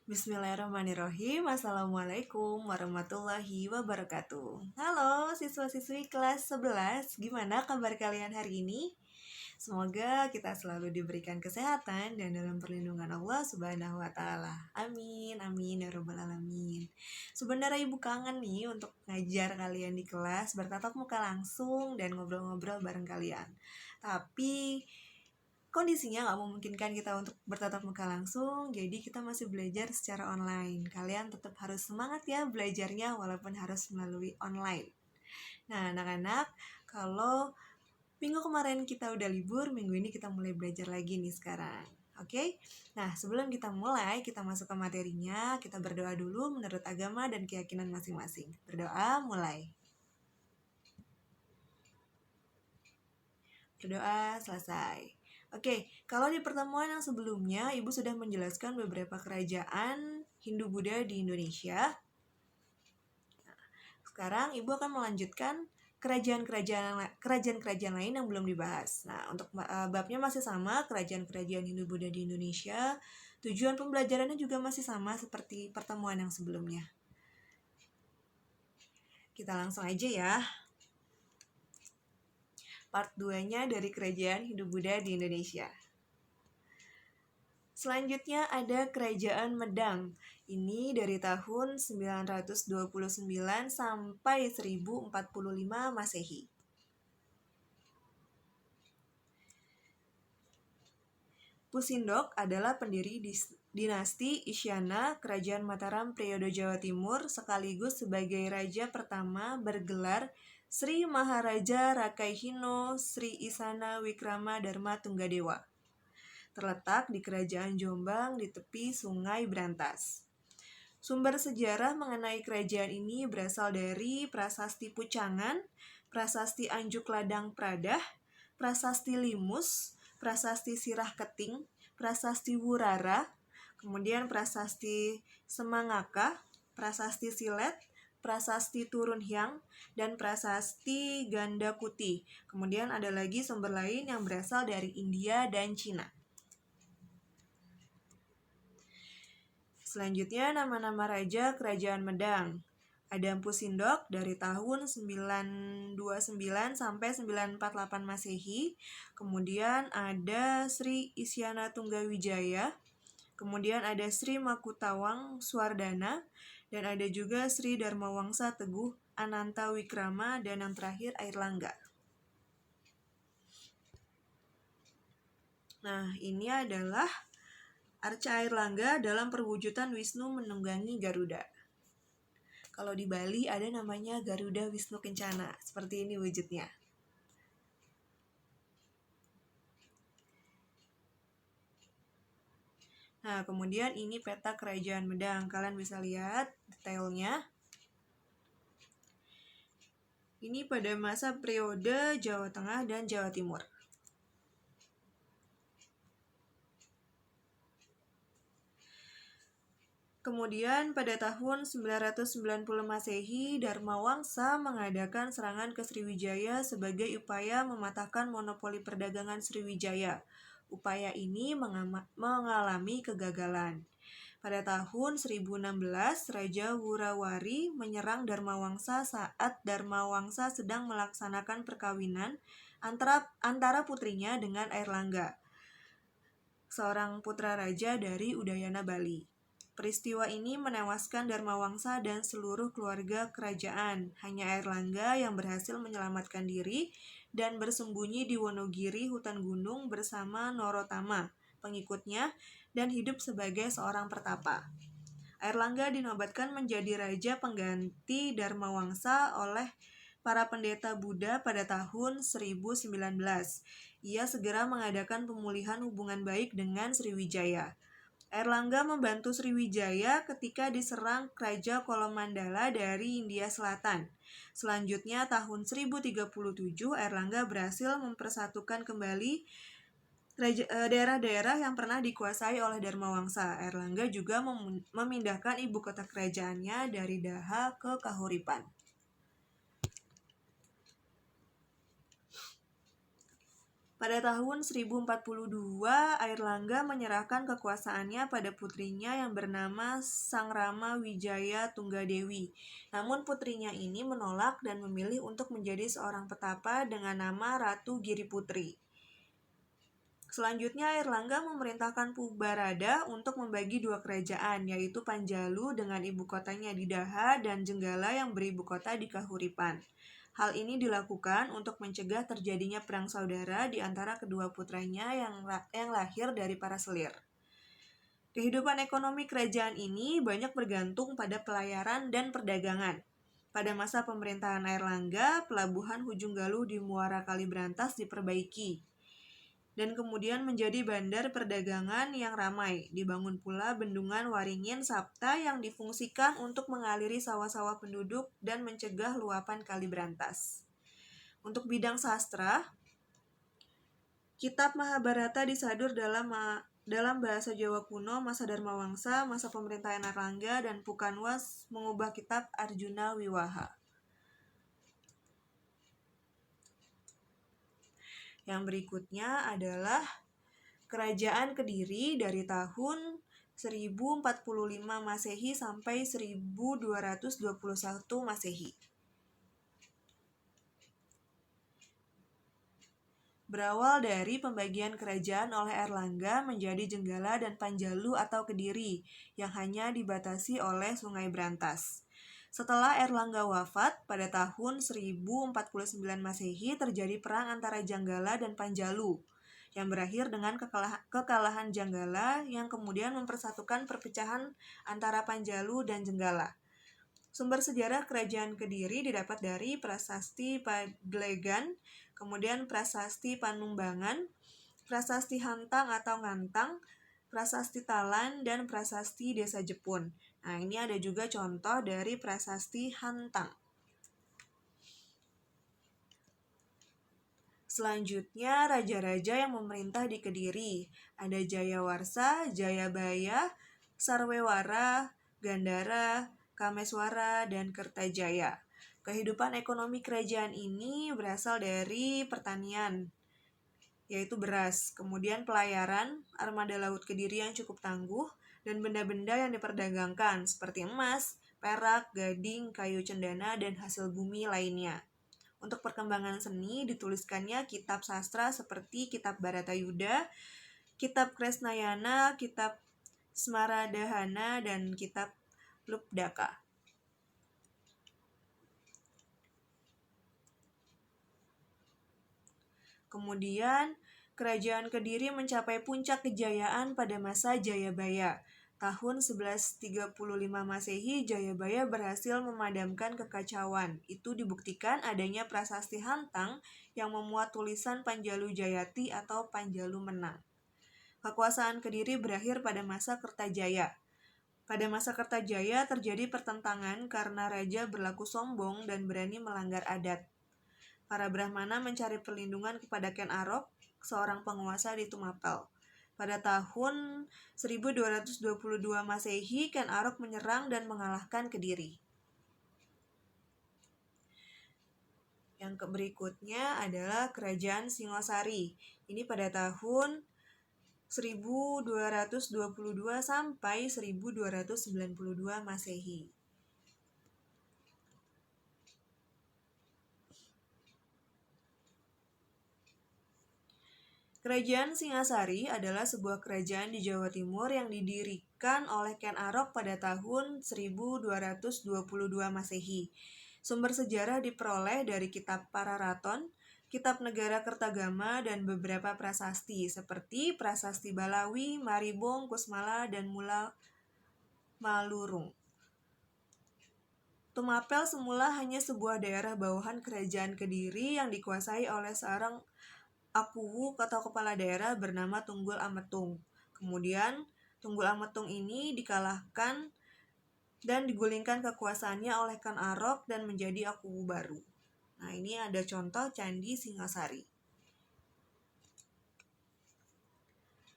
Bismillahirrahmanirrahim. Assalamualaikum warahmatullahi wabarakatuh. Halo siswa-siswi kelas 11, gimana kabar kalian hari ini? Semoga kita selalu diberikan kesehatan dan dalam perlindungan Allah Subhanahu wa taala. Amin, amin ya rabbal alamin. Sebenarnya Ibu kangen nih untuk ngajar kalian di kelas, bertatap muka langsung dan ngobrol-ngobrol bareng kalian. Tapi kondisinya nggak memungkinkan kita untuk bertatap muka langsung, jadi kita masih belajar secara online. Kalian tetap harus semangat ya belajarnya walaupun harus melalui online. Nah, anak-anak, kalau minggu kemarin kita udah libur, minggu ini kita mulai belajar lagi nih sekarang. Oke? Nah, sebelum kita mulai, kita masuk ke materinya, kita berdoa dulu menurut agama dan keyakinan masing-masing. Berdoa, mulai. Berdoa, selesai. Oke, kalau di pertemuan yang sebelumnya, Ibu sudah menjelaskan beberapa kerajaan Hindu-Buddha di Indonesia. Sekarang Ibu akan melanjutkan kerajaan-kerajaan lain yang belum dibahas. Nah, untuk babnya masih sama, kerajaan-kerajaan Hindu-Buddha di Indonesia. Tujuan pembelajarannya juga masih sama seperti pertemuan yang sebelumnya. Kita langsung aja ya. Part 2-nya dari kerajaan Hindu-Buddha di Indonesia. Selanjutnya ada Kerajaan Medang. Ini dari tahun 929 sampai 1045 Masehi. Pusindok adalah pendiri dinasti Isyana Kerajaan Mataram periode Jawa Timur sekaligus sebagai raja pertama bergelar Sri Maharaja Rakaihino Sri Isana Wikrama Dharma Tunggadewa. Terletak di Kerajaan Jombang di tepi Sungai Brantas. Sumber sejarah mengenai kerajaan ini berasal dari Prasasti Pucangan, Prasasti Anjuk Ladang Pradah, Prasasti Limus, Prasasti Sirah Keting, Prasasti Wurara, kemudian Prasasti Semangaka, Prasasti Silet, Prasasti Turun Hyang, dan Prasasti Ganda Kuti. Kemudian ada lagi sumber lain yang berasal dari India dan Cina. Selanjutnya nama-nama raja Kerajaan Medang. Ada Empu Sindok dari tahun 929 sampai 948 Masehi. Kemudian ada Sri Isyana Tunggawijaya. Kemudian ada Sri Makutawang Swardana. Dan ada juga Sri Dharmawangsa Teguh Ananta Wikrama. Dan yang terakhir Airlangga. Nah, ini adalah arca Airlangga dalam perwujudan Wisnu menunggangi Garuda. Kalau di Bali ada namanya Garuda Wisnu Kencana. Seperti ini wujudnya. Nah, kemudian ini peta Kerajaan Medang. Kalian bisa lihat detailnya. Ini pada masa periode Jawa Tengah dan Jawa Timur. Kemudian pada tahun 990 Masehi, Dharmawangsa mengadakan serangan ke Sriwijaya sebagai upaya mematahkan monopoli perdagangan Sriwijaya. Upaya ini mengalami kegagalan. Pada tahun 1016, Raja Wurawari menyerang Dharmawangsa saat Dharmawangsa sedang melaksanakan perkawinan antara putrinya dengan Airlangga, seorang putra raja dari Udayana Bali. Peristiwa ini menewaskan Dharmawangsa dan seluruh keluarga kerajaan. Hanya Airlangga yang berhasil menyelamatkan diri dan bersembunyi di Wonogiri, hutan gunung bersama Norotama, pengikutnya, dan hidup sebagai seorang pertapa. Airlangga dinobatkan menjadi raja pengganti Dharmawangsa oleh para pendeta Buddha pada tahun 1019. Ia segera mengadakan pemulihan hubungan baik dengan Sriwijaya. Airlangga membantu Sriwijaya ketika diserang Raja Kolomandala dari India Selatan. Selanjutnya tahun 1037 Airlangga berhasil mempersatukan kembali daerah-daerah yang pernah dikuasai oleh Dharmawangsa. Airlangga juga memindahkan ibu kota kerajaannya dari Daha ke Kahuripan. Pada tahun 1042, Airlangga menyerahkan kekuasaannya pada putrinya yang bernama Sang Rama Wijaya Tunggadewi. Namun putrinya ini menolak dan memilih untuk menjadi seorang petapa dengan nama Ratu Giriputri. Selanjutnya Airlangga memerintahkan Pubarada untuk membagi dua kerajaan, yaitu Panjalu dengan ibu kotanya di Daha dan Jenggala yang beribu kota di Kahuripan. Hal ini dilakukan untuk mencegah terjadinya perang saudara di antara kedua putranya yang lahir dari para selir. Kehidupan ekonomi kerajaan ini banyak bergantung pada pelayaran dan perdagangan. Pada masa pemerintahan Airlangga, pelabuhan Hujung Galuh di Muara Kalibrantas diperbaiki dan kemudian menjadi bandar perdagangan yang ramai. Dibangun pula bendungan Waringin Sapta yang difungsikan untuk mengaliri sawah-sawah penduduk dan mencegah luapan Kalibrantas. Untuk bidang sastra, kitab Mahabharata disadur dalam bahasa Jawa kuno masa Dharmawangsa, masa pemerintahan Airlangga, dan Pukanwas mengubah kitab Arjuna Wiwaha. Yang berikutnya adalah Kerajaan Kediri dari tahun 1045 Masehi sampai 1221 Masehi. Berawal dari pembagian kerajaan oleh Airlangga menjadi Jenggala dan Panjalu atau Kediri yang hanya dibatasi oleh Sungai Brantas. Setelah Airlangga wafat pada tahun 1049 Masehi terjadi perang antara Jenggala dan Panjalu yang berakhir dengan kekalahan Jenggala yang kemudian mempersatukan perpecahan antara Panjalu dan Jenggala. Sumber sejarah Kerajaan Kediri didapat dari Prasasti Padlegan, kemudian Prasasti Panumbangan, Prasasti Hantang atau Ngantang, Prasasti Talan, dan Prasasti Desa Jepun. Nah, ini ada juga contoh dari Prasasti Hantang. Selanjutnya, raja-raja yang memerintah di Kediri. Ada Jayawarsa, Jayabaya, Sarwewara, Gandara, Kameswara, dan Kertajaya. Kehidupan ekonomi kerajaan ini berasal dari pertanian, yaitu beras, kemudian pelayaran, armada laut Kediri yang cukup tangguh, dan benda-benda yang diperdagangkan seperti emas, perak, gading, kayu cendana, dan hasil bumi lainnya. Untuk perkembangan seni dituliskannya kitab sastra seperti Kitab Bharatayuda, Kitab Kresnayana, Kitab Smaradahana, dan Kitab Lupdaka. Kemudian, Kerajaan Kediri mencapai puncak kejayaan pada masa Jayabaya. Tahun 1135 Masehi, Jayabaya berhasil memadamkan kekacauan. Itu dibuktikan adanya prasasti Hantang yang memuat tulisan Panjalu Jayati atau Panjalu Menang. Kekuasaan Kediri berakhir pada masa Kertajaya. Pada masa Kertajaya terjadi pertentangan karena raja berlaku sombong dan berani melanggar adat. Para Brahmana mencari perlindungan kepada Ken Arok, seorang penguasa di Tumapel. Pada tahun 1222 Masehi, Ken Arok menyerang dan mengalahkan Kediri. Yang berikutnya adalah Kerajaan Singosari. Ini pada tahun 1222 sampai 1292 Masehi. Kerajaan Singasari adalah sebuah kerajaan di Jawa Timur yang didirikan oleh Ken Arok pada tahun 1222 Masehi. Sumber sejarah diperoleh dari Kitab Pararaton, Kitab Negara Kertagama, dan beberapa prasasti seperti Prasasti Balawi, Maribong, Kusmala, dan Mula Malurung. Tumapel semula hanya sebuah daerah bawahan Kerajaan Kediri yang dikuasai oleh seorang Akuwu atau kepala daerah bernama Tunggul Ametung. Kemudian, Tunggul Ametung ini dikalahkan dan digulingkan kekuasaannya oleh Ken Arok dan menjadi Akuwu baru. Nah, ini ada contoh Candi Singasari.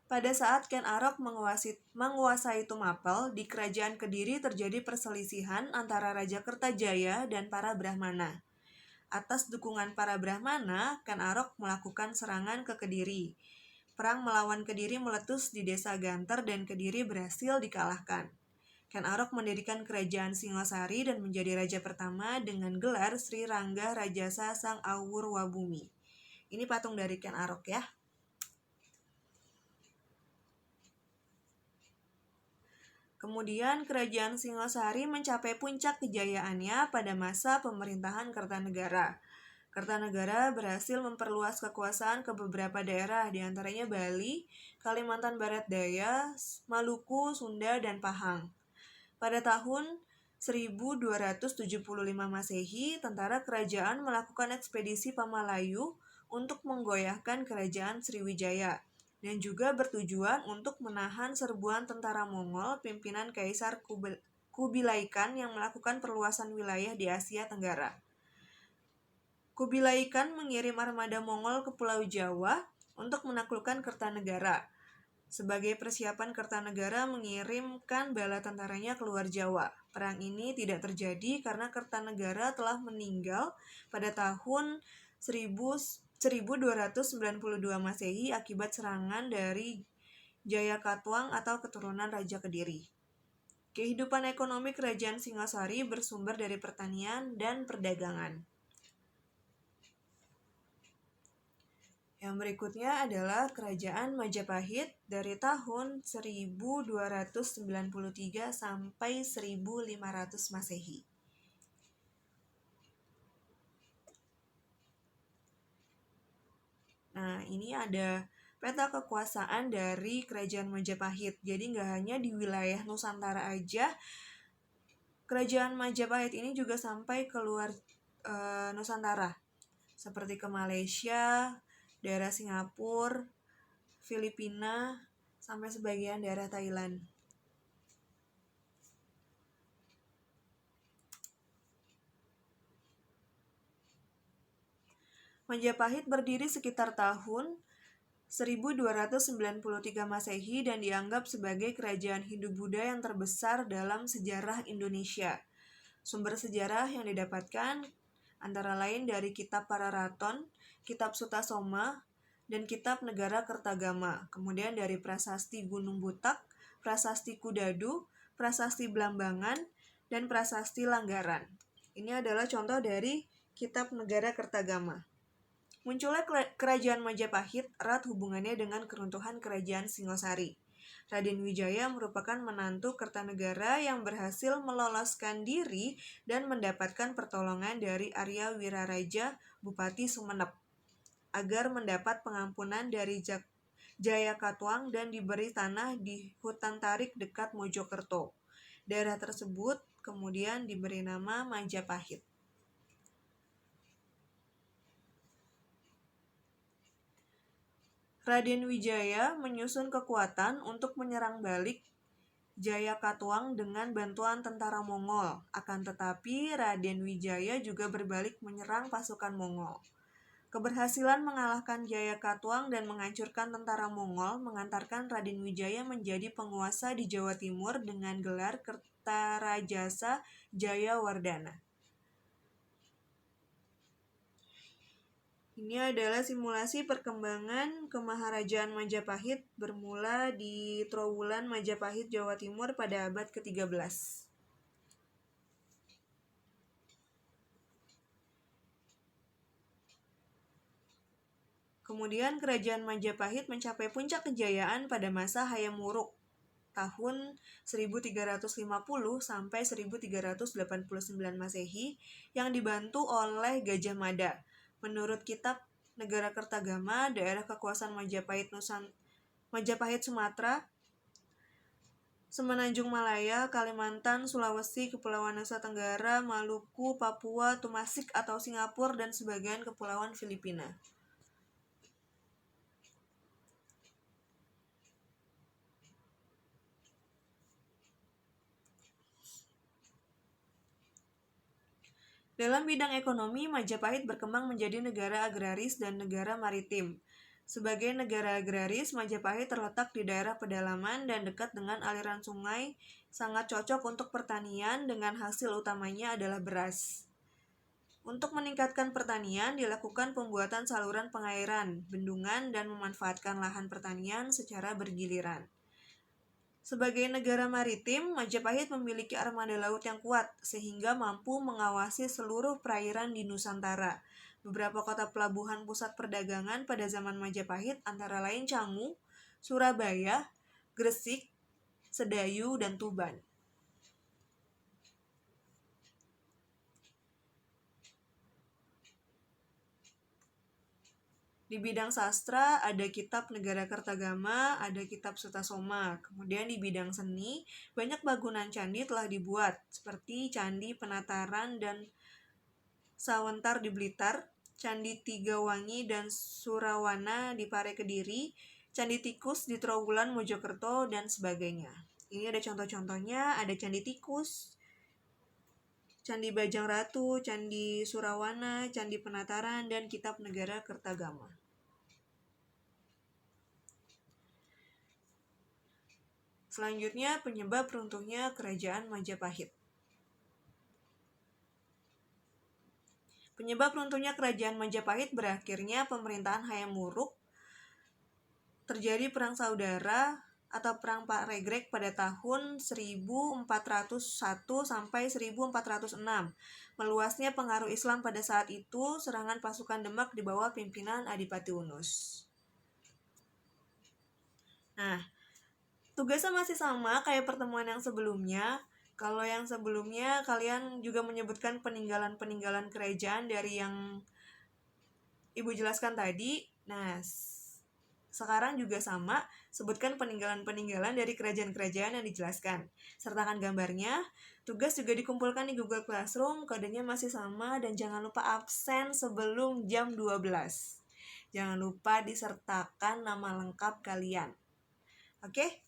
Pada saat Ken Arok menguasai Tumapel, di Kerajaan Kediri terjadi perselisihan antara Raja Kertajaya dan para Brahmana. Atas dukungan para Brahmana, Ken Arok melakukan serangan ke Kediri. Perang melawan Kediri meletus di desa Ganter dan Kediri berhasil dikalahkan. Ken Arok mendirikan kerajaan Singosari dan menjadi raja pertama dengan gelar Sri Rangga Rajasa Sang Awurwabumi. Ini patung dari Ken Arok ya. Kemudian kerajaan Singosari mencapai puncak kejayaannya pada masa pemerintahan Kertanegara. Kertanegara berhasil memperluas kekuasaan ke beberapa daerah, diantaranya Bali, Kalimantan Barat Daya, Maluku, Sunda, dan Pahang. Pada tahun 1275 Masehi, tentara kerajaan melakukan ekspedisi Pamalayu untuk menggoyahkan kerajaan Sriwijaya dan juga bertujuan untuk menahan serbuan tentara Mongol pimpinan Kaisar Kubilai Khan yang melakukan perluasan wilayah di Asia Tenggara. Kubilai Khan mengirim armada Mongol ke Pulau Jawa untuk menaklukkan Kertanegara. Sebagai persiapan, Kertanegara mengirimkan bala tentaranya keluar Jawa. Perang ini tidak terjadi karena Kertanegara telah meninggal pada tahun 1292 Masehi akibat serangan dari Jayakatwang atau keturunan Raja Kediri. Kehidupan ekonomi kerajaan Singosari bersumber dari pertanian dan perdagangan. Yang berikutnya adalah kerajaan Majapahit dari tahun 1293 sampai 1500 Masehi. Nah, ini ada peta kekuasaan dari kerajaan Majapahit. Jadi nggak hanya di wilayah Nusantara aja, kerajaan Majapahit ini juga sampai keluar Nusantara, seperti ke Malaysia, daerah Singapura, Filipina, sampai sebagian daerah Thailand. Majapahit berdiri sekitar tahun 1293 Masehi dan dianggap sebagai kerajaan Hindu-Buddha yang terbesar dalam sejarah Indonesia. Sumber sejarah yang didapatkan antara lain dari Kitab Pararaton, Kitab Sutasoma, dan Kitab Negara Kertagama. Kemudian dari Prasasti Gunung Butak, Prasasti Kudadu, Prasasti Blambangan, dan Prasasti Langgaran. Ini adalah contoh dari Kitab Negara Kertagama. Munculnya kerajaan Majapahit erat hubungannya dengan keruntuhan kerajaan Singosari. Raden Wijaya merupakan menantu Kertanegara yang berhasil meloloskan diri dan mendapatkan pertolongan dari Arya Wiraraja, Bupati Sumenep, agar mendapat pengampunan dari Jayakatwang dan diberi tanah di hutan tarik dekat Mojokerto. Daerah tersebut kemudian diberi nama Majapahit. Raden Wijaya menyusun kekuatan untuk menyerang balik Jayakatwang dengan bantuan tentara Mongol. Akan tetapi, Raden Wijaya juga berbalik menyerang pasukan Mongol. Keberhasilan mengalahkan Jayakatwang dan menghancurkan tentara Mongol mengantarkan Raden Wijaya menjadi penguasa di Jawa Timur dengan gelar Kertarajasa Jayawardana. Ini adalah simulasi perkembangan Kemaharajaan Majapahit bermula di Trowulan Majapahit, Jawa Timur pada abad ke-13. Kemudian kerajaan Majapahit mencapai puncak kejayaan pada masa Hayam Wuruk tahun 1350 sampai 1389 Masehi yang dibantu oleh Gajah Mada. Menurut Kitab Negara Kertagama, daerah kekuasaan Majapahit Sumatera, Semenanjung Malaya, Kalimantan, Sulawesi, Kepulauan Nusa Tenggara, Maluku, Papua, Tumasik atau Singapura, dan sebagian kepulauan Filipina. Dalam bidang ekonomi, Majapahit berkembang menjadi negara agraris dan negara maritim. Sebagai negara agraris, Majapahit terletak di daerah pedalaman dan dekat dengan aliran sungai, sangat cocok untuk pertanian dengan hasil utamanya adalah beras. Untuk meningkatkan pertanian, dilakukan pembuatan saluran pengairan, bendungan, dan memanfaatkan lahan pertanian secara bergiliran. Sebagai negara maritim, Majapahit memiliki armada laut yang kuat, sehingga mampu mengawasi seluruh perairan di Nusantara. Beberapa kota pelabuhan pusat perdagangan pada zaman Majapahit antara lain Canggu, Surabaya, Gresik, Sedayu, dan Tuban. Di bidang sastra ada kitab Negara Kertagama, ada kitab Sutasoma. Kemudian di bidang seni, banyak bangunan candi telah dibuat, seperti Candi Penataran dan Sawentar di Blitar, Candi Tigawangi dan Surawana di Pare Kediri, Candi Tikus di Trowulan Mojokerto, dan sebagainya. Ini ada contoh-contohnya, ada Candi Tikus, Candi Bajang Ratu, Candi Surawana, Candi Penataran, dan Kitab Negara Kertagama. Selanjutnya, penyebab runtuhnya Kerajaan Majapahit. Penyebab runtuhnya Kerajaan Majapahit berakhirnya pemerintahan Hayam Wuruk, terjadi perang saudara atau perang Paregreg pada tahun 1401 sampai 1406. Meluasnya pengaruh Islam pada saat itu, serangan pasukan Demak di bawah pimpinan Adipati Unus. Nah, tugasnya masih sama kayak pertemuan yang sebelumnya. Kalau yang sebelumnya kalian juga menyebutkan peninggalan-peninggalan kerajaan dari yang Ibu jelaskan tadi. Nah, sekarang juga sama, sebutkan peninggalan-peninggalan dari kerajaan-kerajaan yang dijelaskan. Sertakan gambarnya. Tugas juga dikumpulkan di Google Classroom, kodenya masih sama, dan jangan lupa absen sebelum jam 12. Jangan lupa disertakan nama lengkap kalian. Oke?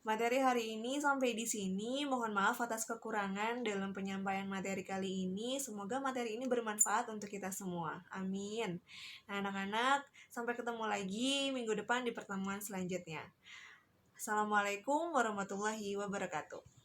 Materi hari ini sampai di sini. Mohon maaf atas kekurangan dalam penyampaian materi kali ini. Semoga materi ini bermanfaat untuk kita semua. Amin. Nah, anak-anak, sampai ketemu lagi minggu depan di pertemuan selanjutnya. Assalamualaikum warahmatullahi wabarakatuh.